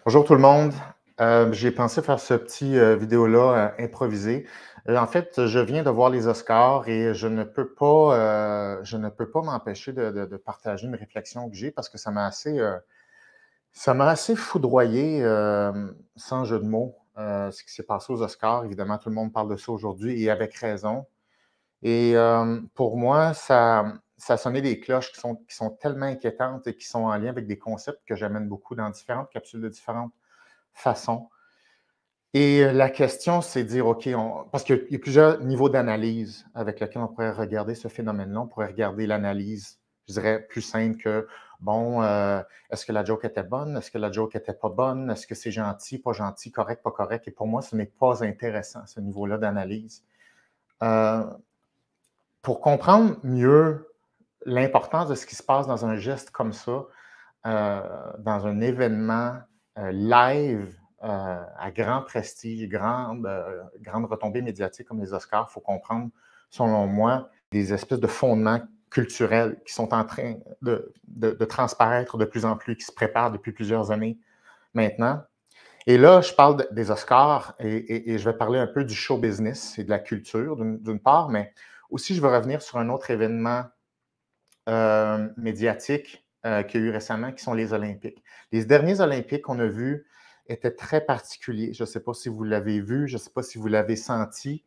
Bonjour tout le monde. J'ai pensé faire ce petit vidéo-là improvisé. En fait, je viens de voir les Oscars et je ne peux pas m'empêcher de partager une réflexion que j'ai parce que ça m'a assez foudroyé, sans jeu de mots, ce qui s'est passé aux Oscars. Évidemment, tout le monde parle de ça aujourd'hui et avec raison. Et pour moi, ça a sonné des cloches qui sont tellement inquiétantes et qui sont en lien avec des concepts que j'amène beaucoup dans différentes capsules de différentes façons. Et la question, c'est de dire, OK, parce qu'il y a plusieurs niveaux d'analyse avec lesquels on pourrait regarder ce phénomène-là. On pourrait regarder l'analyse, je dirais, plus simple que, bon, est-ce que la joke était bonne? Est-ce que la joke était pas bonne? Est-ce que c'est gentil, pas gentil, correct, pas correct? Et pour moi, ce n'est pas intéressant, ce niveau-là d'analyse. Euh, pour comprendre mieux l'importance de ce qui se passe dans un geste comme ça, dans un événement live à grand prestige, grande retombée médiatique comme les Oscars, il faut comprendre, selon moi, des espèces de fondements culturels qui sont en train de transparaître de plus en plus, qui se préparent depuis plusieurs années maintenant. Et là, je parle des Oscars et je vais parler un peu du show business et de la culture d'une part, mais aussi je vais revenir sur un autre événement médiatiques qu'il y a eu récemment, qui sont les Olympiques. Les derniers Olympiques qu'on a vus étaient très particuliers. Je ne sais pas si vous l'avez vu, je ne sais pas si vous l'avez senti.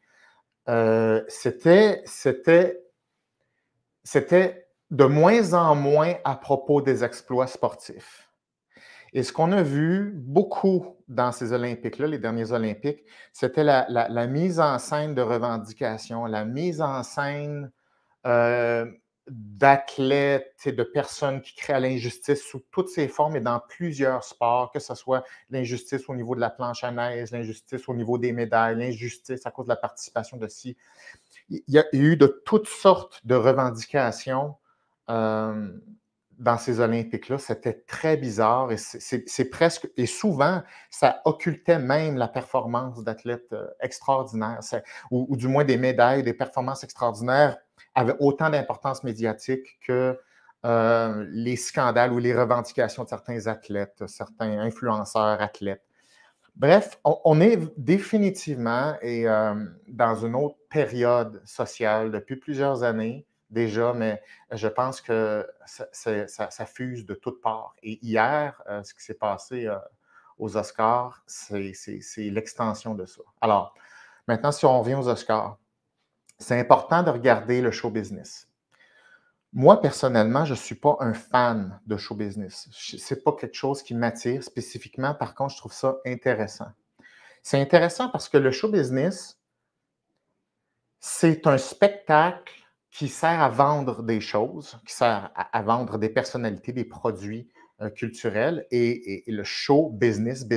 C'était de moins en moins à propos des exploits sportifs. Et ce qu'on a vu beaucoup dans ces Olympiques-là, les derniers Olympiques, c'était la mise en scène de revendications, la mise en scène euh, d'athlètes et de personnes qui créent l'injustice sous toutes ses formes et dans plusieurs sports, que ce soit l'injustice au niveau de la planche à neige, l'injustice au niveau des médailles, l'injustice à cause de la participation de ci. Il y a eu de toutes sortes de revendications euh, dans ces Olympiques-là. C'était très bizarre et c'est presque, et souvent, ça occultait même la performance d'athlètes extraordinaires, ou du moins des médailles, des performances extraordinaires avaient autant d'importance médiatique que les scandales ou les revendications de certains athlètes, certains influenceurs athlètes. Bref, on est définitivement dans une autre période sociale depuis plusieurs années déjà, mais je pense que ça fuse de toutes parts. Et hier, ce qui s'est passé aux Oscars, c'est l'extension de ça. Alors, maintenant, si on revient aux Oscars, c'est important de regarder le show business. Moi, personnellement, je ne suis pas un fan de show business. Ce n'est pas quelque chose qui m'attire spécifiquement. Par contre, je trouve ça intéressant. C'est intéressant parce que le show business, c'est un spectacle qui sert à vendre des choses, qui sert à vendre des personnalités, des produits culturels. Et le show business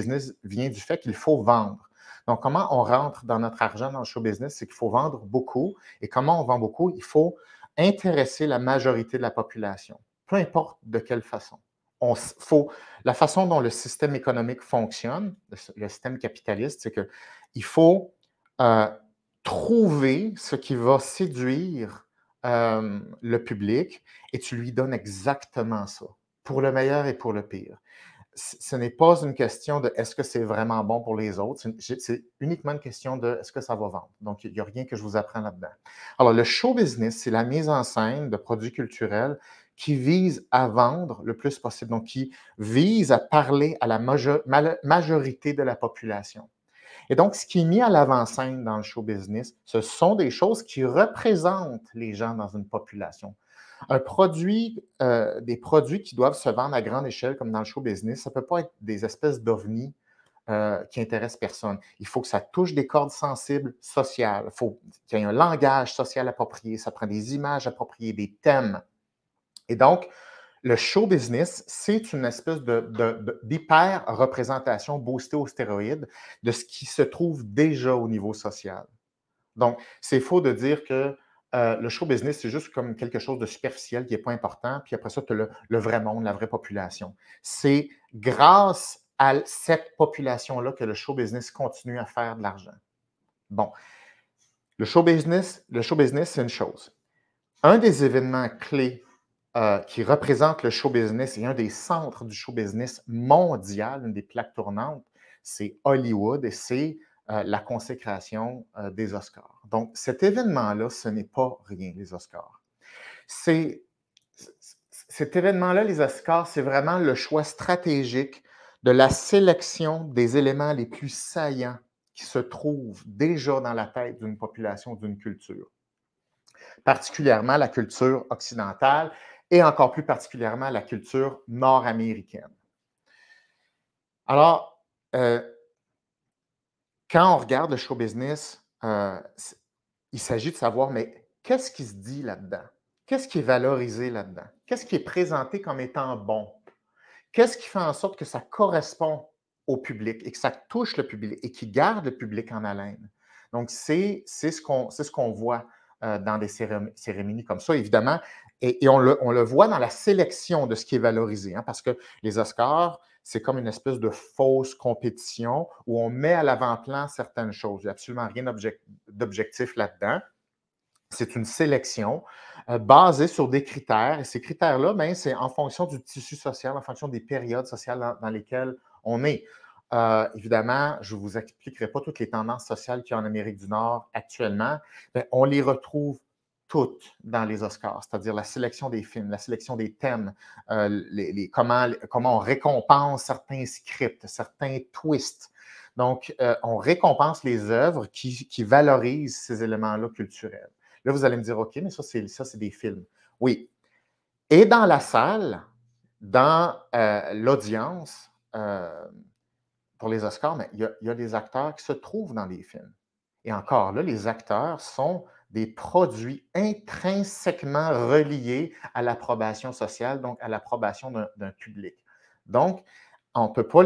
vient du fait qu'il faut vendre. Donc, comment on rentre dans notre argent dans le show business, c'est qu'il faut vendre beaucoup. Et comment on vend beaucoup? Il faut intéresser la majorité de la population, peu importe de quelle façon. La façon dont le système économique fonctionne, le système capitaliste, c'est qu'il faut euh, trouver ce qui va séduire le public et tu lui donnes exactement ça, pour le meilleur et pour le pire. Ce n'est pas une question de est-ce que c'est vraiment bon pour les autres, c'est uniquement une question de est-ce que ça va vendre. Donc, il n'y a rien que je vous apprends là-dedans. Alors, le show business, c'est la mise en scène de produits culturels qui vise à vendre le plus possible, donc qui vise à parler à la majorité de la population. Et donc, ce qui est mis à l'avant-scène dans le show business, ce sont des choses qui représentent les gens dans une population. Des produits qui doivent se vendre à grande échelle, comme dans le show business, ça ne peut pas être des espèces d'ovnis qui intéressent personne. Il faut que ça touche des cordes sensibles sociales. Il faut qu'il y ait un langage social approprié. Ça prend des images appropriées, des thèmes. Et donc, le show business, c'est une espèce d'hyper-représentation boostée aux stéroïdes de ce qui se trouve déjà au niveau social. Donc, c'est faux de dire que le show business, c'est juste comme quelque chose de superficiel qui n'est pas important, puis après ça, tu as le vrai monde, la vraie population. C'est grâce à cette population-là que le show business continue à faire de l'argent. Bon, le show business, c'est une chose. Un des événements clés qui représente le show business et un des centres du show business mondial, une des plaques tournantes, c'est Hollywood et c'est la consécration des Oscars. Donc, cet événement-là, ce n'est pas rien, les Oscars. C'est, cet événement-là, les Oscars, c'est vraiment le choix stratégique de la sélection des éléments les plus saillants qui se trouvent déjà dans la tête d'une population, d'une culture, particulièrement la culture occidentale et encore plus particulièrement la culture nord-américaine. Alors, quand on regarde le show business, il s'agit de savoir, mais qu'est-ce qui se dit là-dedans? Qu'est-ce qui est valorisé là-dedans? Qu'est-ce qui est présenté comme étant bon? Qu'est-ce qui fait en sorte que ça correspond au public et que ça touche le public et qui garde le public en haleine? Donc, c'est ce qu'on voit dans des cérémonies comme ça, évidemment, et on le voit dans la sélection de ce qui est valorisé, hein, parce que les Oscars, c'est comme une espèce de fausse compétition où on met à l'avant-plan certaines choses. Il n'y a absolument rien d'objectif là-dedans. C'est une sélection basée sur des critères. Et ces critères-là, ben, c'est en fonction du tissu social, en fonction des périodes sociales dans lesquelles on est. Évidemment, je ne vous expliquerai pas toutes les tendances sociales qu'il y a en Amérique du Nord actuellement. Ben, on les retrouve toutes dans les Oscars, c'est-à-dire la sélection des films, la sélection des thèmes, comment on récompense certains scripts, certains twists. Donc, on récompense les œuvres qui valorisent ces éléments-là culturels. Là, vous allez me dire, OK, mais ça, c'est des films. Oui. Et dans la salle, dans l'audience, pour les Oscars, mais il y a des acteurs qui se trouvent dans les films. Et encore là, les acteurs sont des produits intrinsèquement reliés à l'approbation sociale, donc à l'approbation d'un public. Donc, on ne peut pas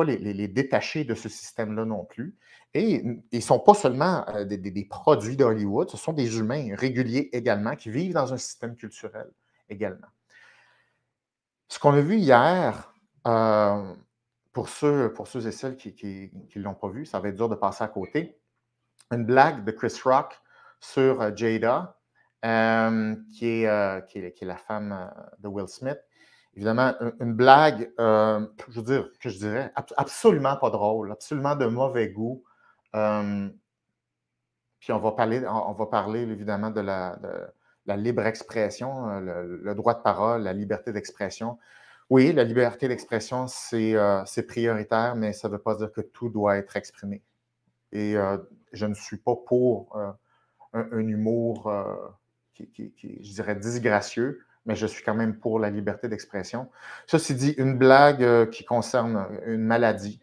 les détacher de ce système-là non plus. Et ils ne sont pas seulement des produits d'Hollywood, ce sont des humains réguliers également qui vivent dans un système culturel également. Ce qu'on a vu hier, pour ceux et celles qui ne l'ont pas vu, ça va être dur de passer à côté, une blague de Chris Rock sur Jada, qui est la femme de Will Smith. Évidemment, une blague, je veux dire, que je dirais absolument pas drôle, absolument de mauvais goût. Puis on va parler évidemment de la libre expression, le droit de parole, la liberté d'expression. Oui, la liberté d'expression, c'est prioritaire, mais ça ne veut pas dire que tout doit être exprimé. Et je ne suis pas pour un humour qui, je dirais, disgracieux, mais je suis quand même pour la liberté d'expression. Ceci dit, une blague qui concerne une maladie,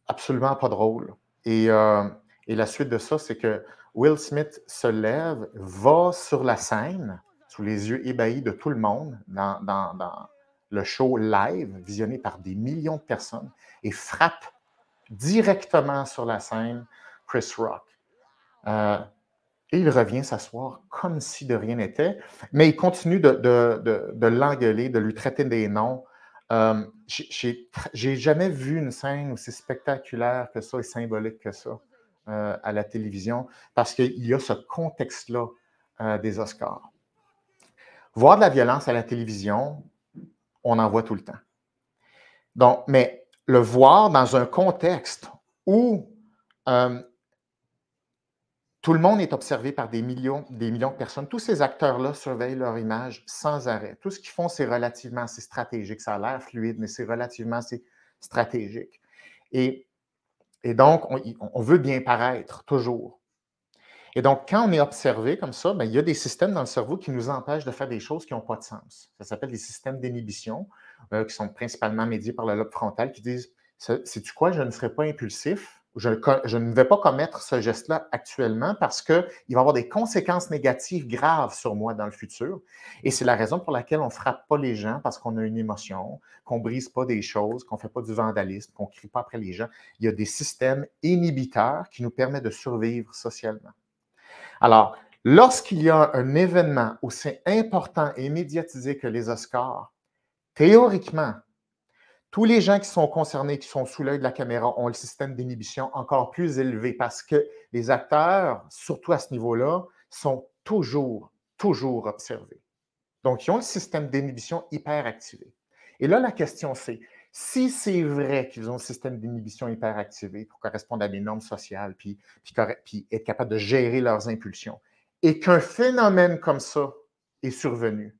absolument pas drôle. Et la suite de ça, c'est que Will Smith se lève, va sur la scène, sous les yeux ébahis de tout le monde, dans le show live, visionné par des millions de personnes, et frappe directement sur la scène Chris Rock. Et il revient s'asseoir comme si de rien n'était, mais il continue de l'engueuler, de lui traiter des noms. J'ai jamais vu une scène aussi spectaculaire que ça et symbolique que ça à la télévision, parce qu'il y a ce contexte-là des Oscars. Voir de la violence à la télévision, on en voit tout le temps. Donc, mais le voir dans un contexte où tout le monde est observé par des millions de personnes. Tous ces acteurs-là surveillent leur image sans arrêt. Tout ce qu'ils font, c'est relativement assez stratégique. Ça a l'air fluide, mais c'est relativement assez stratégique. Et donc, on veut bien paraître, toujours. Et donc, quand on est observé comme ça, bien, il y a des systèmes dans le cerveau qui nous empêchent de faire des choses qui n'ont pas de sens. Ça s'appelle des systèmes d'inhibition, qui sont principalement médiés par le lobe frontal, qui disent, sais-tu quoi, je ne serai pas impulsif, je ne vais pas commettre ce geste-là actuellement parce qu'il va y avoir des conséquences négatives graves sur moi dans le futur. Et c'est la raison pour laquelle on ne frappe pas les gens parce qu'on a une émotion, qu'on ne brise pas des choses, qu'on ne fait pas du vandalisme, qu'on ne crie pas après les gens. Il y a des systèmes inhibiteurs qui nous permettent de survivre socialement. Alors, lorsqu'il y a un événement aussi important et médiatisé que les Oscars, théoriquement, tous les gens qui sont concernés, qui sont sous l'œil de la caméra, ont le système d'inhibition encore plus élevé parce que les acteurs, surtout à ce niveau-là, sont toujours observés. Donc, ils ont le système d'inhibition hyper activé. Et là, la question, c'est, si c'est vrai qu'ils ont le système d'inhibition hyper activé pour correspondre à des normes sociales, puis être capable de gérer leurs impulsions, et qu'un phénomène comme ça est survenu,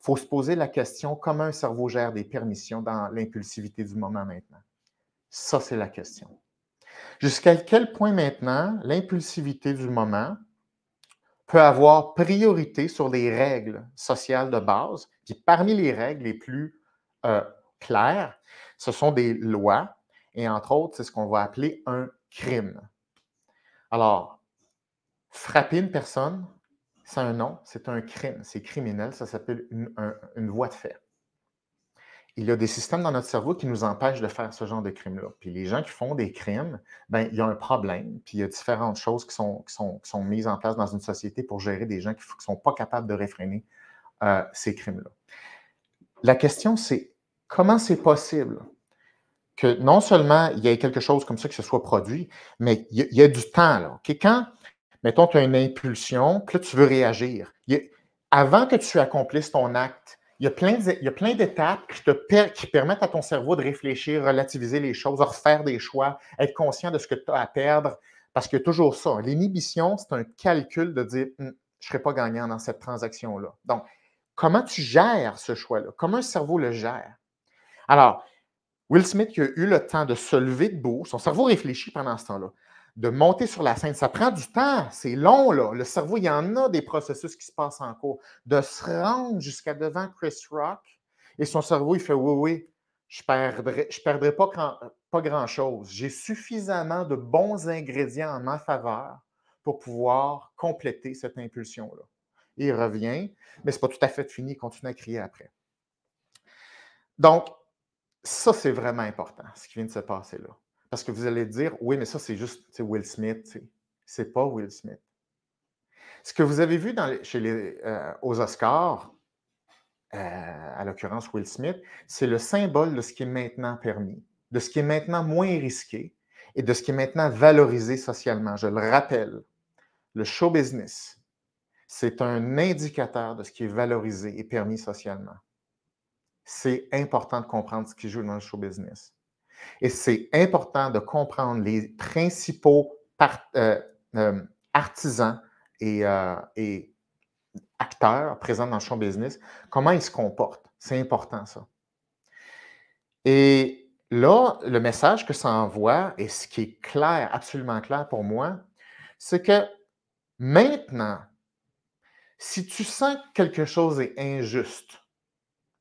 il faut se poser la question, comment un cerveau gère des permissions dans l'impulsivité du moment maintenant? Ça, c'est la question. Jusqu'à quel point maintenant l'impulsivité du moment peut avoir priorité sur les règles sociales de base. Puis parmi les règles les plus euh, claires, ce sont des lois, et entre autres, c'est ce qu'on va appeler un crime. Alors, frapper une personne, c'est un nom, c'est un crime, c'est criminel, ça s'appelle une voie de fait. Il y a des systèmes dans notre cerveau qui nous empêchent de faire ce genre de crime-là. Puis les gens qui font des crimes, ben, il y a un problème, puis il y a différentes choses qui sont mises en place dans une société pour gérer des gens qui ne sont pas capables de réfréner ces crimes-là. La question, c'est comment c'est possible que non seulement il y ait quelque chose comme ça qui se soit produit, mais il y a du temps. Là, okay? Quand, mettons, tu as une impulsion, puis là, tu veux réagir. Avant que tu accomplisses ton acte, il y a plein d'étapes qui permettent à ton cerveau de réfléchir, relativiser les choses, refaire des choix, être conscient de ce que tu as à perdre, parce qu'il y a toujours ça. L'inhibition, c'est un calcul de dire je ne serai pas gagnant dans cette transaction-là. Donc, comment tu gères ce choix-là? Comment un cerveau le gère? Alors, Will Smith qui a eu le temps de se lever debout, son cerveau réfléchit pendant ce temps-là, de monter sur la scène. Ça prend du temps, c'est long, là. Le cerveau, il y en a des processus qui se passent en cours. De se rendre jusqu'à devant Chris Rock, et son cerveau, il fait oui, oui, je perdrai pas grand-chose. J'ai suffisamment de bons ingrédients en ma faveur pour pouvoir compléter cette impulsion-là. Et il revient, mais ce n'est pas tout à fait fini, il continue à crier après. Donc, ça, c'est vraiment important, ce qui vient de se passer là. Parce que vous allez dire, oui, mais ça, c'est juste Will Smith. C'est pas Will Smith. Ce que vous avez vu aux Oscars, à l'occurrence Will Smith, c'est le symbole de ce qui est maintenant permis, de ce qui est maintenant moins risqué et de ce qui est maintenant valorisé socialement. Je le rappelle, le show business, c'est un indicateur de ce qui est valorisé et permis socialement. C'est important de comprendre ce qui joue dans le show business. Et c'est important de comprendre les principaux artisans et acteurs présents dans le show business, comment ils se comportent. C'est important, ça. Et là, le message que ça envoie, et ce qui est clair, absolument clair pour moi, c'est que maintenant, si tu sens que quelque chose est injuste,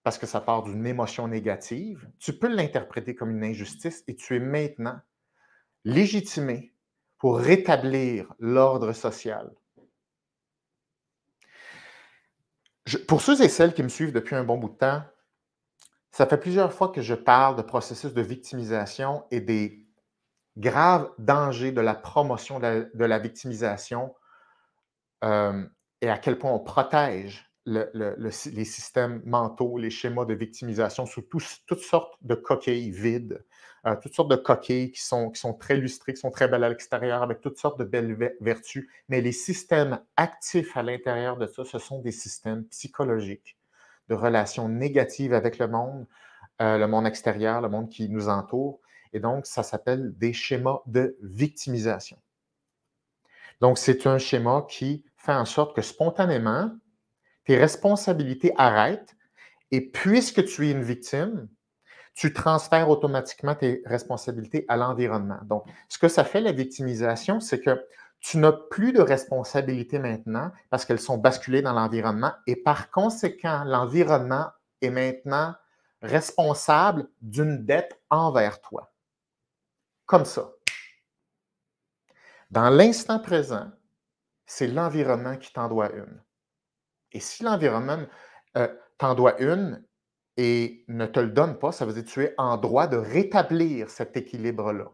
parce que ça part d'une émotion négative, tu peux l'interpréter comme une injustice et tu es maintenant légitimé pour rétablir l'ordre social. Pour ceux et celles qui me suivent depuis un bon bout de temps, ça fait plusieurs fois que je parle de processus de victimisation et des graves dangers de la promotion de la victimisation et à quel point on protège les systèmes mentaux, les schémas de victimisation sous toutes sortes de coquilles vides, toutes sortes de coquilles qui sont très lustrées, qui sont très belles à l'extérieur, avec toutes sortes de belles vertus. Mais les systèmes actifs à l'intérieur de ça, ce sont des systèmes psychologiques de relations négatives avec le monde extérieur, le monde qui nous entoure. Et donc, ça s'appelle des schémas de victimisation. Donc, c'est un schéma qui fait en sorte que spontanément, tes responsabilités arrêtent et puisque tu es une victime, tu transfères automatiquement tes responsabilités à l'environnement. Donc, ce que ça fait, la victimisation, c'est que tu n'as plus de responsabilités maintenant parce qu'elles sont basculées dans l'environnement et par conséquent, l'environnement est maintenant responsable d'une dette envers toi. Comme ça. Dans l'instant présent, c'est l'environnement qui t'en doit une. Et si l'environnement t'en doit une et ne te le donne pas, ça veut dire que tu es en droit de rétablir cet équilibre-là.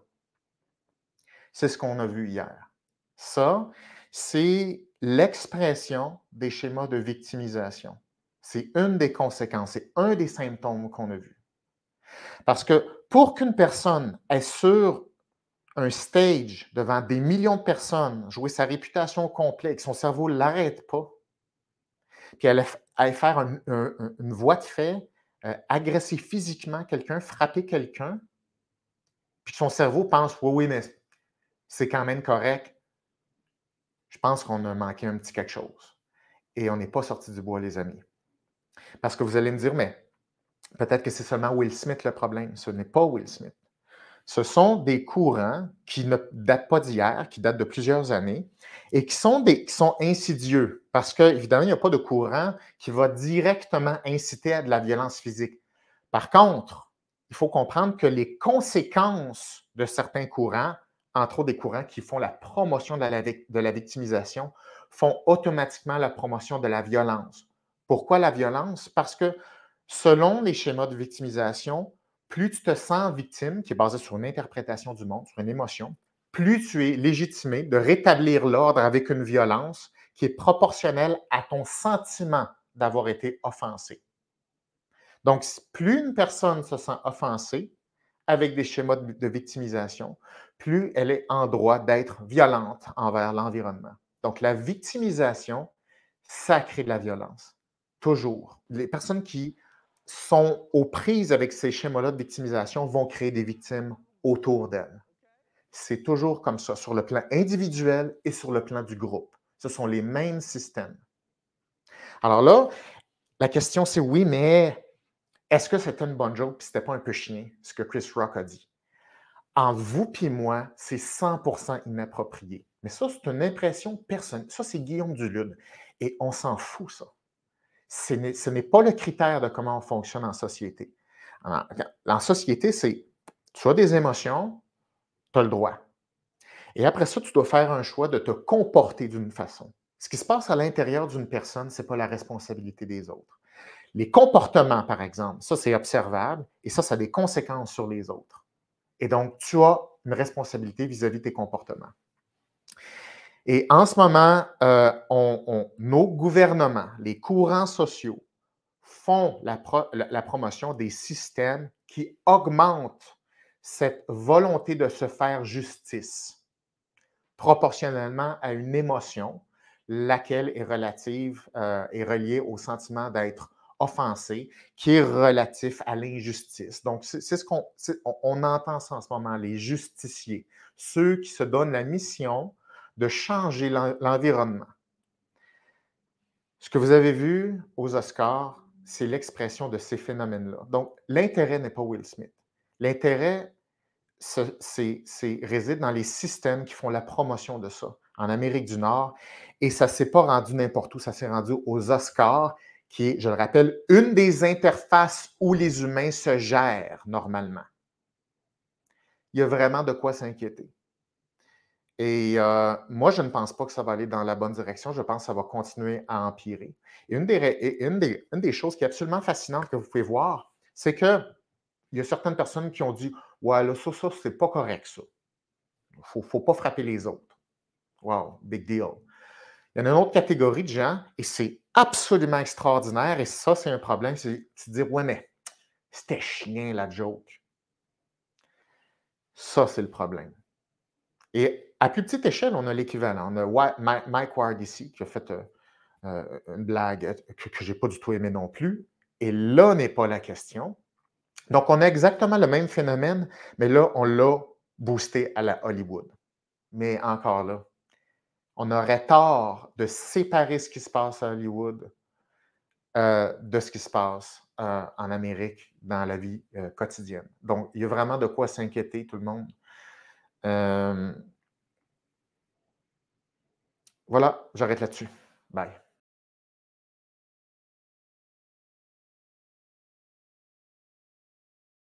C'est ce qu'on a vu hier. Ça, c'est l'expression des schémas de victimisation. C'est une des conséquences, c'est un des symptômes qu'on a vus. Parce que pour qu'une personne est sur un stage devant des millions de personnes, jouer sa réputation complète, que son cerveau ne l'arrête pas, puis allait faire une voie de fait, agresser physiquement quelqu'un, frapper quelqu'un, puis son cerveau pense: «Oui, oui, mais c'est quand même correct». Je pense qu'on a manqué un petit quelque chose et on n'est pas sorti du bois, les amis. Parce que vous allez me dire: «Mais peut-être que c'est seulement Will Smith le problème». Ce n'est pas Will Smith. Ce sont des courants qui ne datent pas d'hier, qui datent de plusieurs années et qui sont insidieux parce qu'évidemment, il n'y a pas de courant qui va directement inciter à de la violence physique. Par contre, il faut comprendre que les conséquences de certains courants, entre autres des courants qui font la promotion de la victimisation, font automatiquement la promotion de la violence. Pourquoi la violence? Parce que selon les schémas de victimisation, plus tu te sens victime, qui est basé sur une interprétation du monde, sur une émotion, plus tu es légitimé de rétablir l'ordre avec une violence qui est proportionnelle à ton sentiment d'avoir été offensé. Donc, plus une personne se sent offensée avec des schémas de victimisation, plus elle est en droit d'être violente envers l'environnement. Donc, la victimisation, ça crée de la violence. Toujours. Les personnes qui sont aux prises avec ces schémas-là de victimisation vont créer des victimes autour d'elles. C'est toujours comme ça, sur le plan individuel et sur le plan du groupe. Ce sont les mêmes systèmes. Alors là, la question c'est oui, mais est-ce que c'était une bonne joke et c'était pas un peu chien, ce que Chris Rock a dit? Entre vous et moi, c'est 100% inapproprié. Mais ça, c'est une impression personnelle. Ça, c'est Guillaume Dulude. Et on s'en fout, ça. Ce n'est pas le critère de comment on fonctionne en société. En société, c'est tu as des émotions, tu as le droit. Et après ça, tu dois faire un choix de te comporter d'une façon. Ce qui se passe à l'intérieur d'une personne, ce n'est pas la responsabilité des autres. Les comportements, par exemple, ça, c'est observable et ça a des conséquences sur les autres. Et donc, tu as une responsabilité vis-à-vis de tes comportements. Et en ce moment, nos gouvernements, les courants sociaux, font la promotion des systèmes qui augmentent cette volonté de se faire justice proportionnellement à une émotion, laquelle est relative est reliée au sentiment d'être offensé, qui est relatif à l'injustice. Donc, c'est ce on entend ça en ce moment, les justiciers, ceux qui se donnent la mission de changer l'environnement. Ce que vous avez vu aux Oscars, c'est l'expression de ces phénomènes-là. Donc, l'intérêt n'est pas Will Smith. L'intérêt réside dans les systèmes qui font la promotion de ça en Amérique du Nord. Et ça ne s'est pas rendu n'importe où, ça s'est rendu aux Oscars, qui est, je le rappelle, une des interfaces où les humains se gèrent normalement. Il y a vraiment de quoi s'inquiéter. Et moi, je ne pense pas que ça va aller dans la bonne direction. Je pense que ça va continuer à empirer. Et une des choses qui est absolument fascinante que vous pouvez voir, c'est qu'il y a certaines personnes qui ont dit: ouais, là, ça, c'est pas correct, ça. Il ne faut pas frapper les autres. Wow, big deal. Il y en a une autre catégorie de gens, et c'est absolument extraordinaire, et ça, c'est un problème, c'est de dire: ouais, mais c'était chien, la joke. Ça, c'est le problème. Et à plus petite échelle, on a l'équivalent. On a Mike Ward ici, qui a fait une blague que je n'ai pas du tout aimée non plus. Et là n'est pas la question. Donc, on a exactement le même phénomène, mais là, on l'a boosté à la Hollywood. Mais encore là, on aurait tort de séparer ce qui se passe à Hollywood de ce qui se passe en Amérique dans la vie quotidienne. Donc, il y a vraiment de quoi s'inquiéter, tout le monde. Voilà, j'arrête là-dessus. Bye.